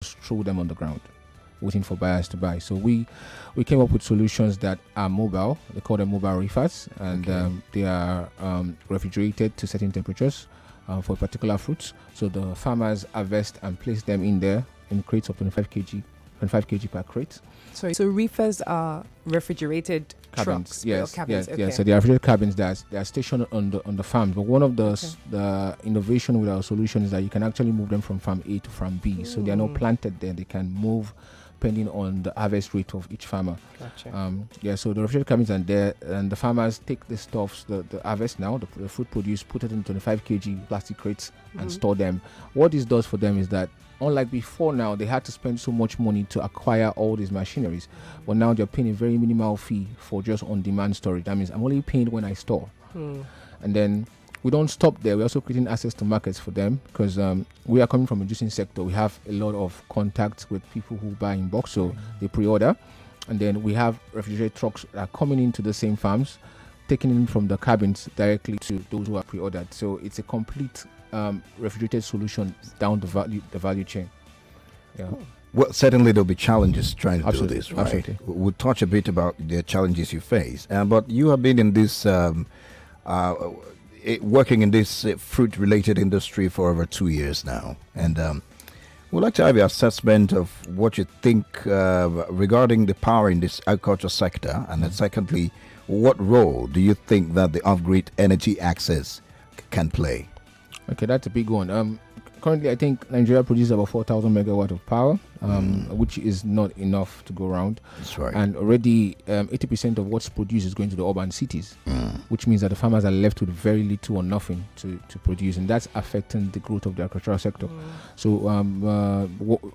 throw them on the ground, waiting for buyers to buy. So we came up with solutions that are mobile. They call them mobile reefers, and they are refrigerated to certain temperatures for particular fruits. So the farmers harvest and place them in there in crates of 25 kg per crate. Sorry, so reefers are refrigerated Cabins, trucks? yes, cabins, yes, okay. yes. So they are refrigerated cabins that are stationed on the farm. But one of the innovation with our solution is that you can actually move them from farm A to farm B. So they are not planted there. They can move depending on the harvest rate of each farmer. Gotcha. So the refrigerated cabins are there, and the farmers take the stuffs, the harvest now, the fruit produce, put it in 25 kg plastic crates and store them. What this does for them is that, unlike before now, they had to spend so much money to acquire all these machineries. But now they're paying a very minimal fee for just on-demand storage. That means I'm only paying when I store. And then we don't stop there. We're also creating access to markets for them, because we are coming from a juicing sector. We have a lot of contacts with people who buy in bulk, so they pre-order. And then we have refrigerated trucks that are coming into the same farms, taking in from the cabins directly to those who are pre-ordered. So it's a complete refrigerated solution down the value chain. Yeah. Well, certainly there'll be challenges trying to do this, right? Absolutely. We'll touch a bit about the challenges you face, but you have been in this working in this fruit-related industry for over 2 years now, and we'd like to have your assessment of what you think regarding the power in this agriculture sector, and then secondly, what role do you think that the off-grid energy access can play? Okay, that's a big one. Currently, I think Nigeria produces about 4,000 megawatt of power, which is not enough to go around. That's right. And already 80% of what's produced is going to the urban cities, which means that the farmers are left with very little or nothing to produce, and that's affecting the growth of the agricultural sector. So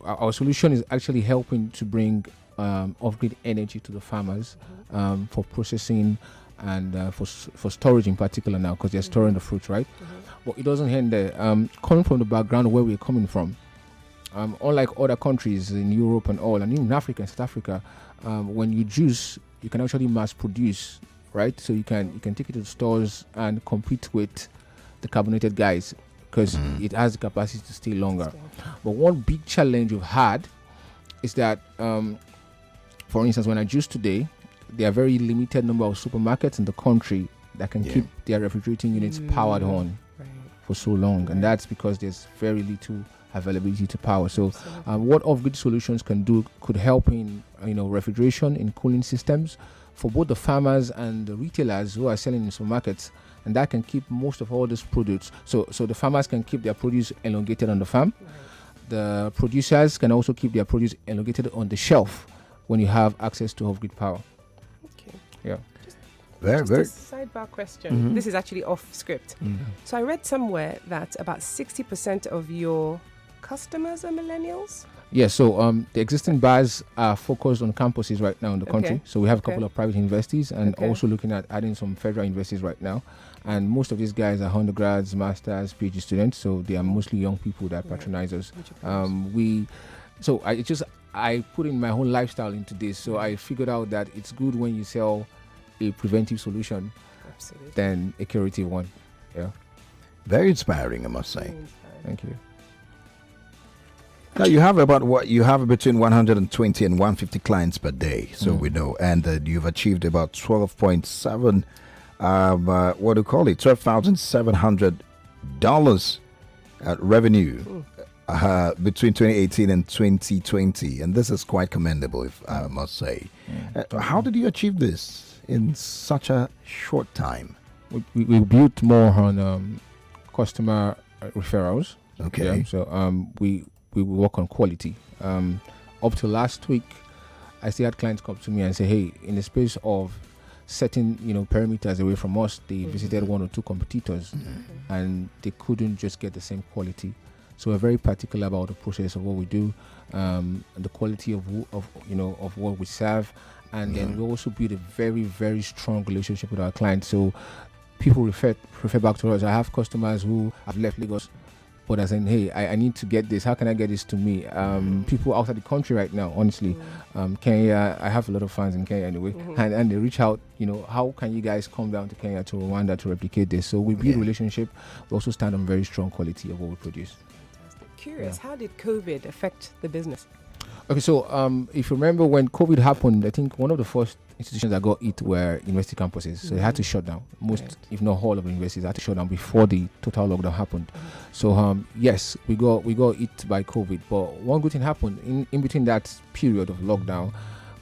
our solution is actually helping to bring off-grid energy to the farmers for processing and for storage in particular now, because they're storing the fruit, right? But it doesn't end there. Coming from the background where we're coming from, unlike other countries in Europe and all, and even Africa and South Africa, when you juice, you can actually mass produce, right? So you can take it to the stores and compete with the carbonated guys, because it has the capacity to stay longer. But one big challenge we've had is that, for instance, when I juice today, there are very limited number of supermarkets in the country that can keep their refrigerating units powered on for so long, and that's because there's very little availability to power. So what off-grid solutions could help in refrigeration, in cooling systems for both the farmers and the retailers who are selling in supermarkets, and that can keep most of all this produce. So the farmers can keep their produce elongated on the farm. The producers can also keep their produce elongated on the shelf when you have access to off-grid power. Yeah. Very, Just very. a sidebar question. This is actually off script. So I read somewhere that about 60% of your customers are millennials. Yeah, so the existing bars are focused on campuses right now in the country. So we have a couple of private universities and also looking at adding some federal universities right now. And most of these guys are undergrads, masters, PhD students. So they are mostly young people that patronize us. I put in my whole lifestyle into this. So I figured out that it's good when you sell a preventive solution than a curative one. Yeah. Very inspiring, I must say. Thank you. Now you have between 120 and 150 clients per day, so we know, and you've achieved about 12.7, what do you call it, $12,700 revenue between 2018 and 2020, and this is quite commendable, if I must say. How did you achieve this in such a short time? We built more on customer referrals. Okay. Yeah, so we work on quality. Up to last week, I still had clients come to me and say, hey, in the space of certain perimeters away from us, they visited one or two competitors and they couldn't just get the same quality. So we're very particular about the process of what we do, and the quality of what we serve, and then we also build a very, very strong relationship with our clients. So people refer back to us. I have customers who have left Lagos, but are saying, hey, I need to get this. How can I get this to me? People outside the country right now, honestly, Kenya, I have a lot of fans in Kenya anyway, and they reach out, how can you guys come down to Kenya, to Rwanda to replicate this? So we build relationship. We also stand on very strong quality of what we produce. curious, how did COVID affect the business? Okay, so if you remember when COVID happened, I think one of the first institutions that got hit were university campuses. So they had to shut down. Most, if not all, of the universities had to shut down before the total lockdown happened. So yes, we got hit by COVID. But one good thing happened in between that period of lockdown.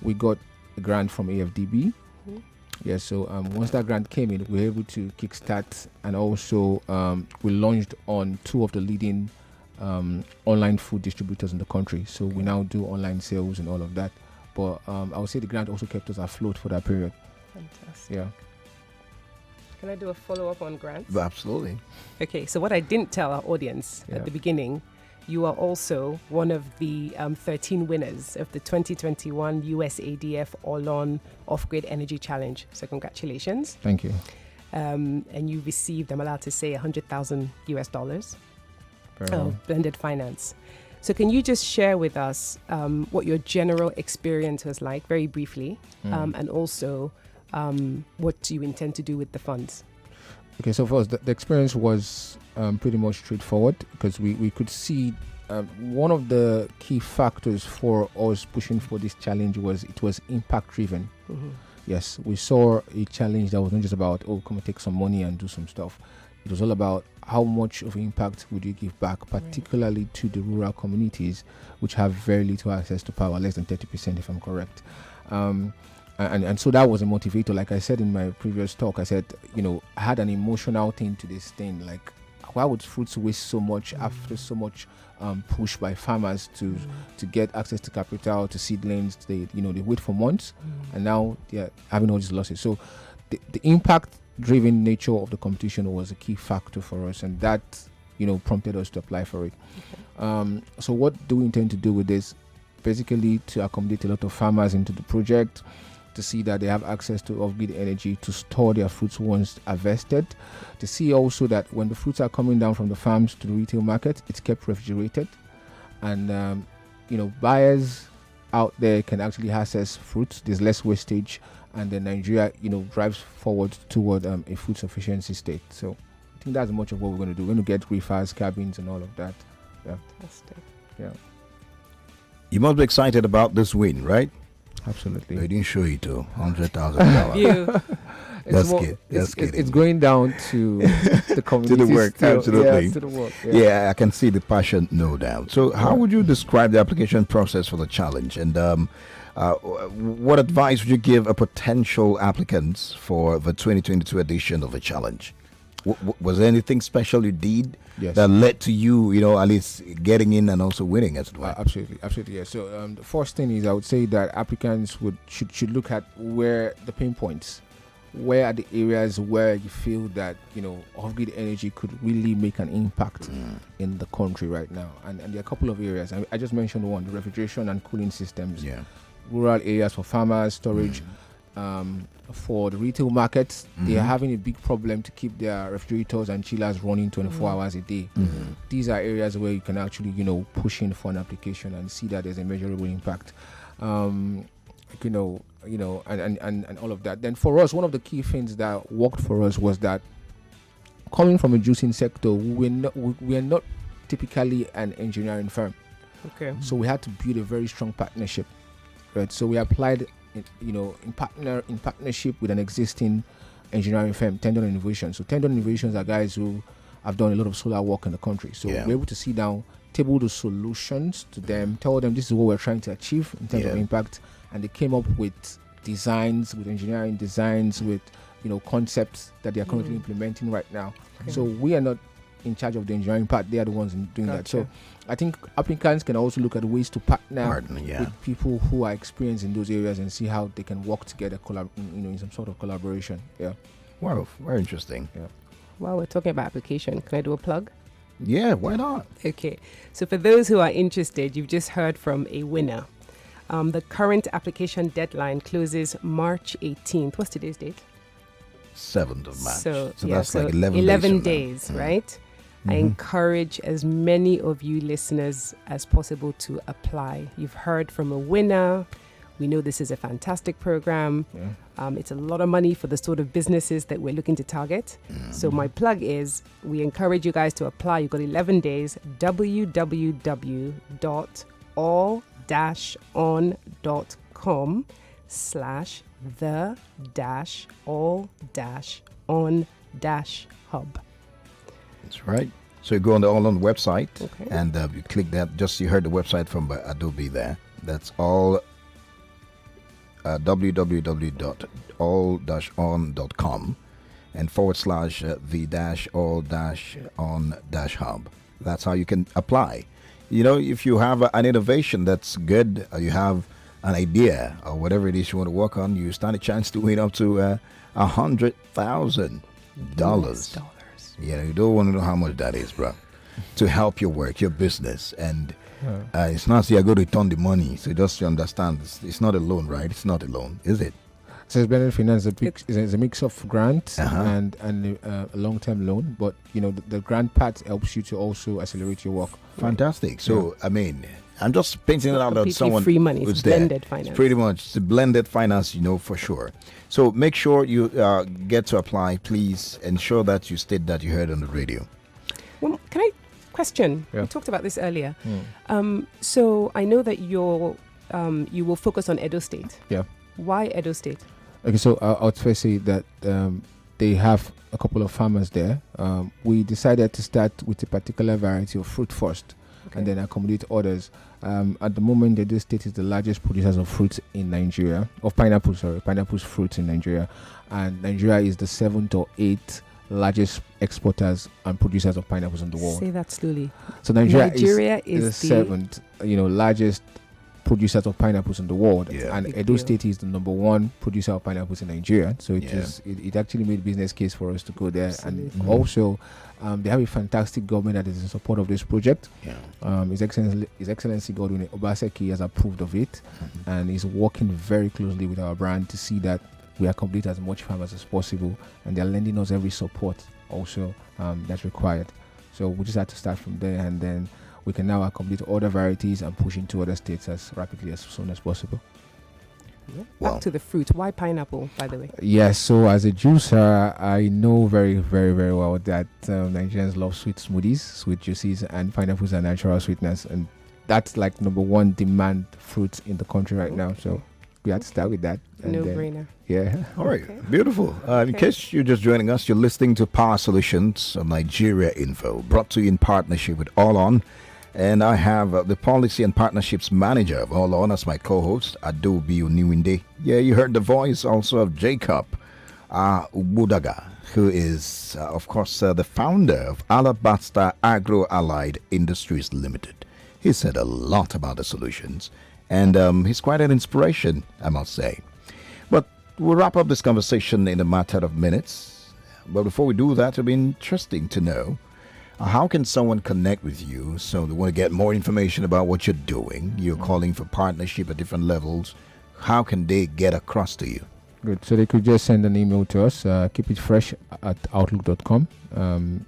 We got a grant from AFDB. Yes, so once that grant came in, we were able to kickstart, and also we launched on 2 of the leading online food distributors in the country. So we now do online sales and all of that. But I would say the grant also kept us afloat for that period. Fantastic. Yeah. Can I do a follow-up on grants? Absolutely. Okay, so what I didn't tell our audience at the beginning, you are also one of the 13 winners of the 2021 USADF All-On Off-Grid Energy Challenge. So congratulations. Thank you. And you received, I'm allowed to say, $100,000 blended finance. So can you just share with us what your general experience was like, very briefly, and also what you intend to do with the funds? Okay, so first, the experience was pretty much straightforward, because we could see one of the key factors for us pushing for this challenge was it was impact driven. Yes, we saw a challenge that was not just about, come and take some money and do some stuff. It was all about how much of impact would you give back, particularly to the rural communities, which have very little access to power, less than 30%, if I'm correct. And so that was a motivator. Like I said in my previous talk, I said, I had an emotional thing to this thing. Like, why would fruits waste so much after so much push by farmers to get access to capital, to seedlings? They wait for months, and now they're having all these losses. So the impact-driven nature of the competition was a key factor for us, and that prompted us to apply for it. So what do we intend to do with this? Basically, to accommodate a lot of farmers into the project, to see that they have access to off-grid energy to store their fruits once harvested, to see also that when the fruits are coming down from the farms to the retail market, it's kept refrigerated, and buyers out there can actually access fruits. There's less wastage, and then Nigeria drives forward toward a food sufficiency state. So I think that's much of what we're going to do. We're going to get reefers, cabins, and all of that. Yeah. Fantastic. Yeah. You must be excited about this win, right? Absolutely. They didn't show it to $100,000. It's going down to the community. To the work, absolutely. Yeah, to the work. Yeah, I can see the passion, no doubt. So how would you describe the application process for the challenge? And what advice would you give a potential applicants for the 2022 edition of the challenge? Was there anything special you did that led to you, at least getting in and also winning as well? Absolutely, yes. So the first thing is, I would say that applicants should look at where the pain points, where are the areas where you feel that off-grid energy could really make an impact in the country right now. And there are a couple of areas. I just mentioned one: the refrigeration and cooling systems. Yeah. Rural areas for farmers, storage. For the retail markets, they are having a big problem to keep their refrigerators and chillers running 24 hours a day. These are areas where you can actually, push in for an application and see that there's a measurable impact. And all of that. Then for us, one of the key things that worked for us was that coming from a juicing sector, we're not typically an engineering firm. Okay. So we had to build a very strong partnership, right? So we applied in partnership with an existing engineering firm, Tendon Innovation. So Tendon Innovations are guys who have done a lot of solar work in the country. So we're able to sit down, table the solutions to them, tell them this is what we're trying to achieve in terms of impact, and they came up with designs, with engineering designs, with concepts that they are currently implementing right now. Okay. So we are not in charge of the engineering part; they are the ones doing that. So I think applicants can also look at ways to partner with people who are experienced in those areas and see how they can work together, in some sort of collaboration. Yeah. Wow, very interesting. Yeah. While we're talking about application, can I do a plug? Yeah, why not? Okay. So for those who are interested, you've just heard from a winner. The current application deadline closes March 18th. What's today's date? 7th of March. So that's like 11 days, right? I encourage as many of you listeners as possible to apply. You've heard from a winner. We know this is a fantastic program. Yeah. It's a lot of money for the sort of businesses that we're looking to target. So my plug is, we encourage you guys to apply. You've got 11 days. That's right. So you go on the All On website, Okay. and you click that. Just you heard the website from Adobe there. That's all. www.all-on.com and / the-all-on-hub. That's how you can apply. You know, if you have an innovation that's good, or you have an idea or whatever it is you want to work on, you stand a chance to win up to $100,000. Yeah, you don't want to know how much that is, bro, to help your work, your business. And it's not you're going to return the money. So just to understand, it's not a loan, right? It's not a loan, is it? So it's blended finance is a mix of grant and a long-term loan. But, you know, the grant part helps you to also accelerate your work. Fantastic. So, I mean, I'm just painting it out that Completely someone free money. who's It's there. blended finance. It's pretty much it's a blended finance, you know, for sure. So make sure you get to apply. Please ensure that you state that you heard on the radio. Well, can I question? Yeah. We talked about this earlier. So I know that you will focus on Edo State. Yeah. Why Edo State? Okay, so I would first say that they have a couple of farmers there. We decided to start with a particular variety of fruit first, and then accommodate others. At the moment, Edo State is the largest producers of fruits in Nigeria, pineapples fruits in Nigeria, and Nigeria is the 7th or 8th largest exporters and producers of pineapples in the world. Say that slowly. So Nigeria is the 7th, largest producers of pineapples in the world, Yeah. and Big Edo deal. State is the number 1 producer of pineapples in Nigeria. So it Yeah. it actually made business case for us to go there. Absolutely. And also, they have a fantastic government that is in support of this project. Yeah. His Excellency Godwin Obaseki has approved of it, and is working very closely with our brand to see that we accommodate as much farmers as possible, and they're lending us every support also that's required. So we just had to start from there, and then we can now accommodate other varieties and push into other states as rapidly as soon as possible. Well. Back to the fruit. Why pineapple, by the way? Yes, so as a juicer, I know very, very, very well that Nigerians love sweet smoothies, sweet juices, and pineapples are natural sweeteners, and that's like number 1 demand fruit in the country right now. So we had to start with that. And No then- brainer. Yeah. All right, Okay. beautiful. In case you're just joining us, you're listening to Power Solutions of Nigeria Info, brought to you in partnership with All On. And I have the Policy and Partnerships Manager of All On as my co-host, Adaobi Oniwinde. Yeah, you heard the voice also of Jacob Ugbodaga, who is, of course, the founder of Alabaster Agro-Allied Industries Limited. He said a lot about the solutions, and he's quite an inspiration, I must say. But we'll wrap up this conversation in a matter of minutes. But before we do that, it'll be interesting to know, how can someone connect with you? So they want to get more information about what you're doing. You're calling for partnership at different levels. How can they get across to you? Good. So they could just send an email to us, keep it fresh at outlook.com.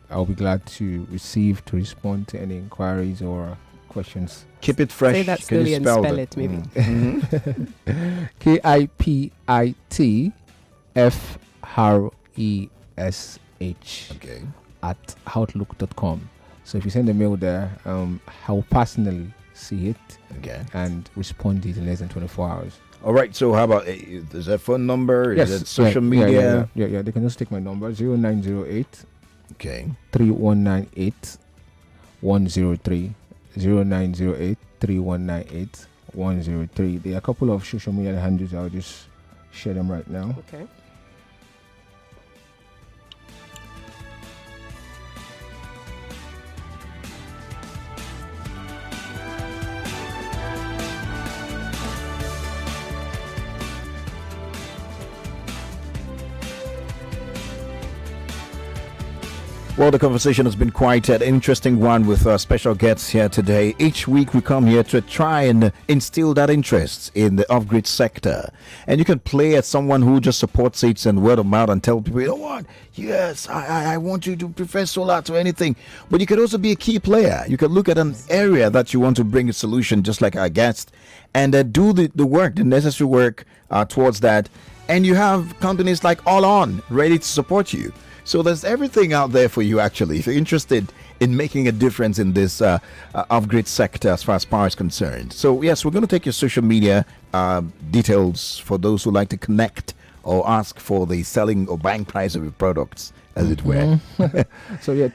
I'll be glad to respond to any inquiries or questions. Keep it fresh. Say that Can you slowly and spell spell that? it, maybe. KIPITFRESH Okay. at outlook.com. So if you send a mail there, I'll personally see it Okay. and respond to it in less than 24 hours. All right. So how about, is that phone number? Is it yeah, social yeah, media? Yeah. They can just take my number, 0908 Okay. 3198 103. 0908 3198 103. There are a couple of social media handles. I'll just share them right now. Okay. Well, the conversation has been quite an interesting one with our special guests here today. Each week we come here to try and instill that interest in the off-grid sector. And you can play as someone who just supports it and word of mouth and tell people, you know what, yes, I want you to prefer solar to anything. But you could also be a key player. You could look at an area that you want to bring a solution, just like our guest, and do the work, the necessary work towards that. And you have companies like All On ready to support you. So there's everything out there for you, actually, if you're interested in making a difference in this off-grid sector as far as power is concerned. So, yes, we're going to take your social media details for those who like to connect or ask for the selling or buying price of your products, as it were. So, yeah,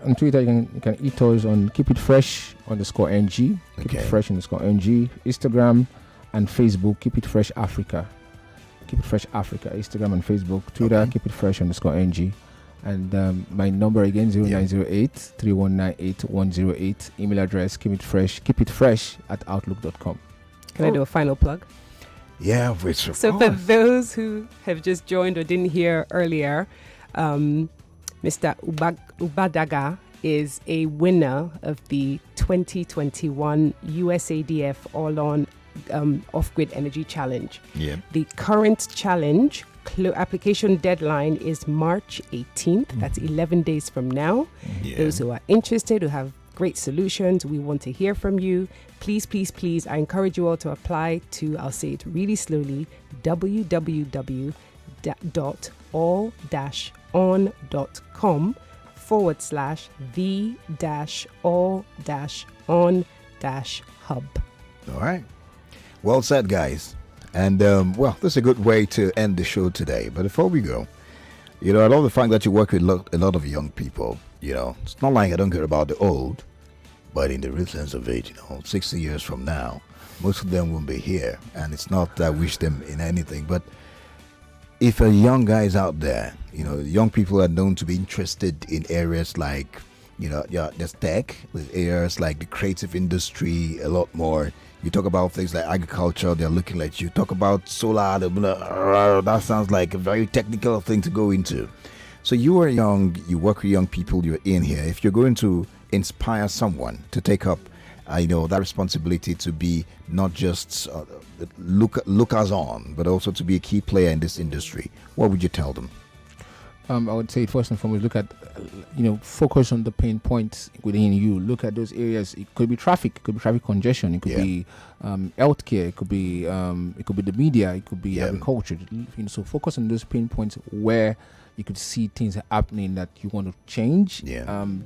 on Twitter, you can eat us on Keep It Fresh _NG, Keep It Fresh _NG, Instagram and Facebook, Keep It Fresh Africa. Keep It Fresh Africa, Instagram and Facebook, Twitter, Keep It Fresh _NG. And my number again, 0908-3198-108. Email address, keep it fresh @outlook.com. Can I do a final plug? Yeah, so for those who have just joined or didn't hear earlier, Mr. Ugbodaga is a winner of the 2021 USADF All-On Off-Grid Energy Challenge. Yeah. The current challenge application deadline is March 18th. That's 11 days from now. Yeah. Those who are interested, who have great solutions, we want to hear from you. Please, please, please, I encourage you all to apply to, I'll say it really slowly, www.all-on.com/the-all-on-hub. All right. Well said, guys. And, well, this is a good way to end the show today. But before we go, I love the fact that you work with a lot of young people. It's not like I don't care about the old, but in the real sense of it, 60 years from now, most of them won't be here. And it's not that I wish them in anything. But if a young guy is out there, young people are known to be interested in areas like, there's tech, there's areas like the creative industry, a lot more. You talk about things like agriculture, they're looking at you. Talk about solar, that sounds like a very technical thing to go into. So you are young, you work with young people, you're in here. If you're going to inspire someone to take up, that responsibility to be not just lookers on, but also to be a key player in this industry, what would you tell them? I would say first and foremost, look at, focus on the pain points within you. Look at those areas. It could be traffic, congestion. It could be healthcare. It could be the media. It could be agriculture. So focus on those pain points where you could see things happening that you want to change. You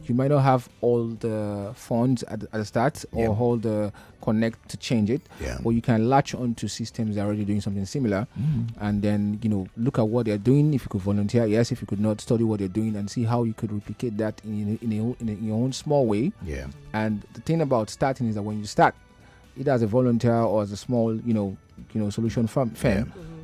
might not have all the funds at the start or all the connect to change it, but you can latch on to systems that are already doing something similar, and then look at what they're doing. If you could volunteer, yes. If you could not, study what they're doing and see how you could replicate that in your own small way. And the thing about starting is that when you start, either as a volunteer or as a small solution firm,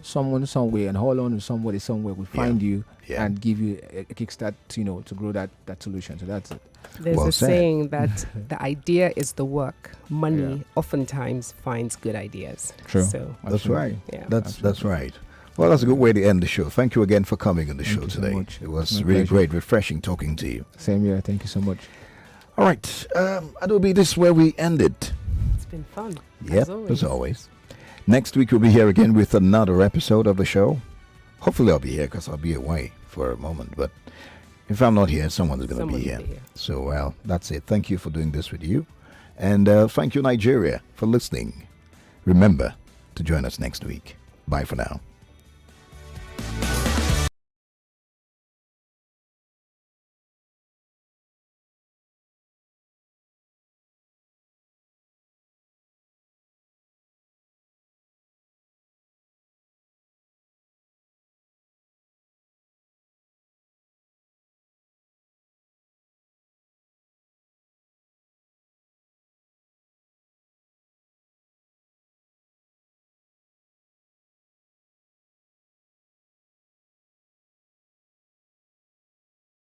someone somewhere and hold on to somebody somewhere will find you and give you a kickstart to grow that solution. So that's it. There's saying that the idea is the work. Money oftentimes finds good ideas. True. So that's right. Yeah. That's right. Well, that's a good way to end the show. Thank you again for coming on the show today. So it was really great, refreshing talking to you. Same here. Thank you so much. All right. Adobe, this is where we ended. It's been fun. Yep, as always. Next week, we'll be here again with another episode of the show. Hopefully, I'll be here because I'll be away for a moment. But if I'm not here, someone is going to be here. So, well, that's it. Thank you for doing this with you. And thank you, Nigeria, for listening. Remember to join us next week. Bye for now.